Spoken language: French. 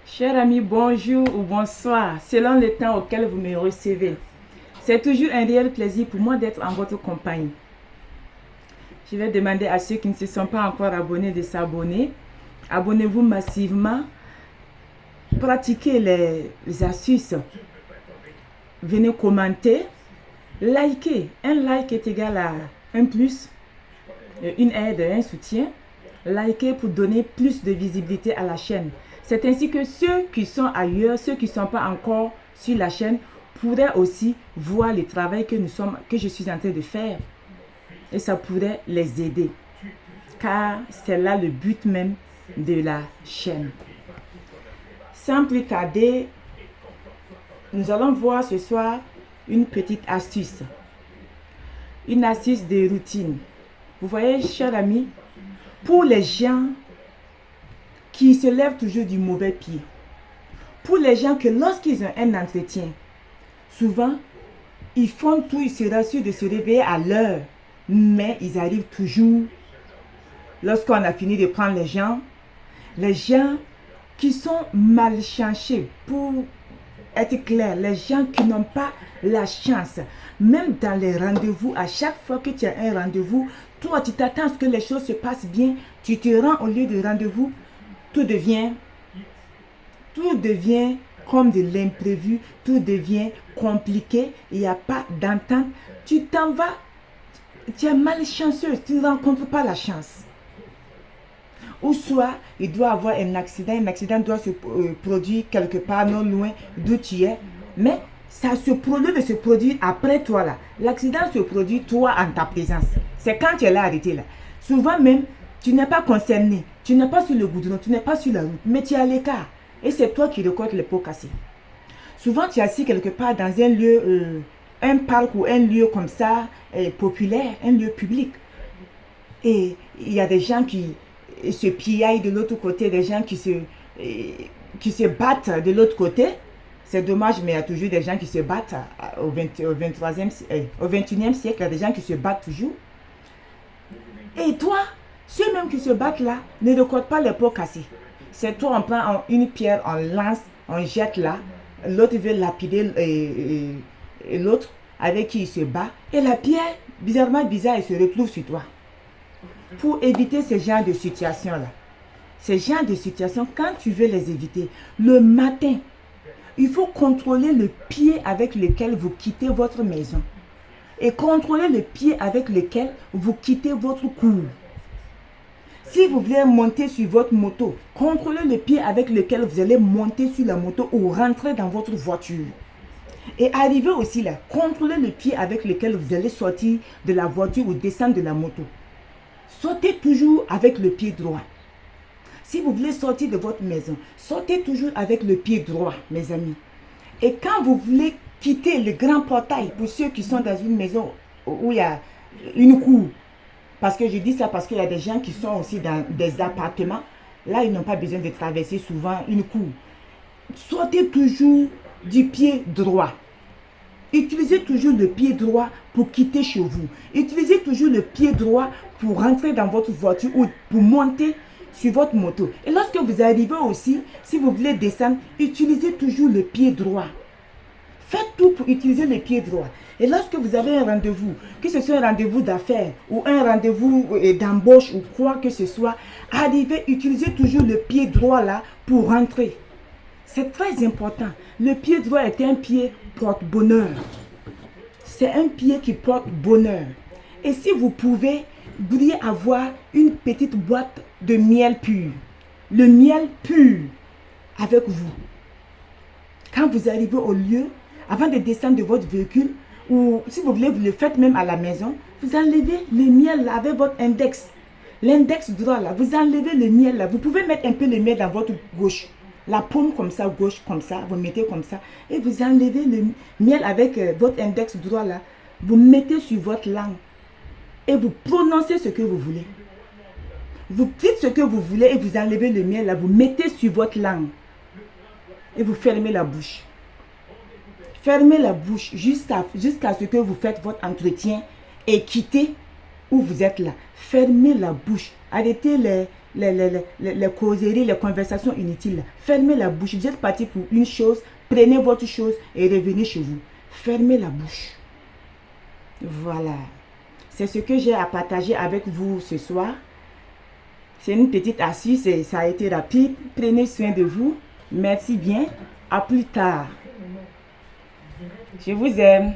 Cher ami, bonjour ou bonsoir, selon le temps auquel vous me recevez. C'est toujours un réel plaisir pour moi d'être en votre compagnie. Je vais demander à ceux qui ne se sont pas encore abonnés de s'abonner. Abonnez-vous massivement. Pratiquez les astuces. Venez commenter. Likez. Un like est égal à un plus, une aide, un soutien. Likez pour donner plus de visibilité à la chaîne. C'est ainsi que ceux qui sont ailleurs, ceux qui ne sont pas encore sur la chaîne, pourraient aussi voir le travail que je suis en train de faire. Et ça pourrait les aider. Car c'est là le but même de la chaîne. Sans plus tarder, nous allons voir ce soir une petite astuce. Une astuce de routine. Vous voyez, chers amis, pour les gens qui se lèvent toujours du mauvais pied, pour les gens que lorsqu'ils ont un entretien, souvent, ils font tout, ils se rassurent de se réveiller à l'heure, mais ils arrivent toujours, lorsqu'on a fini de prendre les gens qui sont malchancés, pour être clair, les gens qui n'ont pas la chance, même dans les rendez-vous, à chaque fois que tu as un rendez-vous, toi tu t'attends à ce que les choses se passent bien, tu te rends au lieu de rendez-vous, tout devient comme de l'imprévu, tout devient compliqué, il n'y a pas d'entente, tu t'en vas, tu es malchanceuse, tu ne rencontres pas la chance. Ou soit, il doit avoir un accident doit se produire quelque part non loin d'où tu es, mais ça se produit de se produire après toi là. L'accident se produit toi en ta présence. C'est quand tu es là arrêté là. Souvent même, tu n'es pas concerné, tu n'es pas sur le goudron, tu n'es pas sur la route, mais tu es à l'écart. Et c'est toi qui récoltes les pots cassés. Souvent, tu es assis quelque part dans un lieu, un parc ou un lieu comme ça, populaire, un lieu public. Et il y a des gens qui se piaillent de l'autre côté, des gens qui se battent de l'autre côté. C'est dommage, mais il y a toujours des gens qui se battent au 21e siècle, il y a des gens qui se battent toujours. Et toi, ceux-mêmes qui se battent là, ne récoltent pas les pots cassés. C'est toi, on prend une pierre, on lance, on jette là, l'autre veut lapider et l'autre avec qui il se bat. Et la pierre, bizarre, elle se retrouve sur toi. Pour éviter ce genre de situation-là, ces genres de situations, quand tu veux les éviter, le matin, il faut contrôler le pied avec lequel vous quittez votre maison. Et contrôler le pied avec lequel vous quittez votre cour. Si vous voulez monter sur votre moto, contrôlez le pied avec lequel vous allez monter sur la moto ou rentrer dans votre voiture. Et arrivez aussi là, contrôlez le pied avec lequel vous allez sortir de la voiture ou descendre de la moto. Sortez toujours avec le pied droit. Si vous voulez sortir de votre maison, sortez toujours avec le pied droit, mes amis. Et quand vous voulez quitter le grand portail, pour ceux qui sont dans une maison où il y a une cour, parce que je dis ça parce qu'il y a des gens qui sont aussi dans des appartements, là ils n'ont pas besoin de traverser souvent une cour. Sortez toujours du pied droit. Utilisez toujours le pied droit pour quitter chez vous. Utilisez toujours le pied droit pour rentrer dans votre voiture ou pour monter sur votre moto. Et lorsque vous arrivez aussi, si vous voulez descendre, utilisez toujours le pied droit. Faites tout pour utiliser le pied droit. Et lorsque vous avez un rendez-vous, que ce soit un rendez-vous d'affaires ou un rendez-vous d'embauche ou quoi que ce soit, arrivez, utilisez toujours le pied droit là pour rentrer. C'est très important. Le pied droit est un pied porte-bonheur. C'est un pied qui porte bonheur. Et si vous pouvez, vous pourriez avoir une petite boîte de miel pur. Le miel pur avec vous. Quand vous arrivez au lieu, avant de descendre de votre véhicule, ou si vous voulez, vous le faites même à la maison, vous enlevez le miel là avec votre index. L'index droit là, vous enlevez le miel là. Vous pouvez mettre un peu le miel dans votre gauche. La paume comme ça, gauche comme ça, vous mettez comme ça. Et vous enlevez le miel avec votre index droit là. Vous mettez sur votre langue. Et vous prononcez ce que vous voulez. Vous dites ce que vous voulez et vous enlevez le miel là. Vous mettez sur votre langue. Et vous fermez la bouche. Fermez la bouche jusqu'à ce que vous faites votre entretien et quittez où vous êtes là. Fermez la bouche. Arrêtez les causeries, les conversations inutiles. Fermez la bouche. Vous êtes parti pour une chose, prenez votre chose et revenez chez vous. Fermez la bouche. Voilà. C'est ce que j'ai à partager avec vous ce soir. C'est une petite astuce et ça a été rapide. Prenez soin de vous. Merci bien. À plus tard. Je vous aime.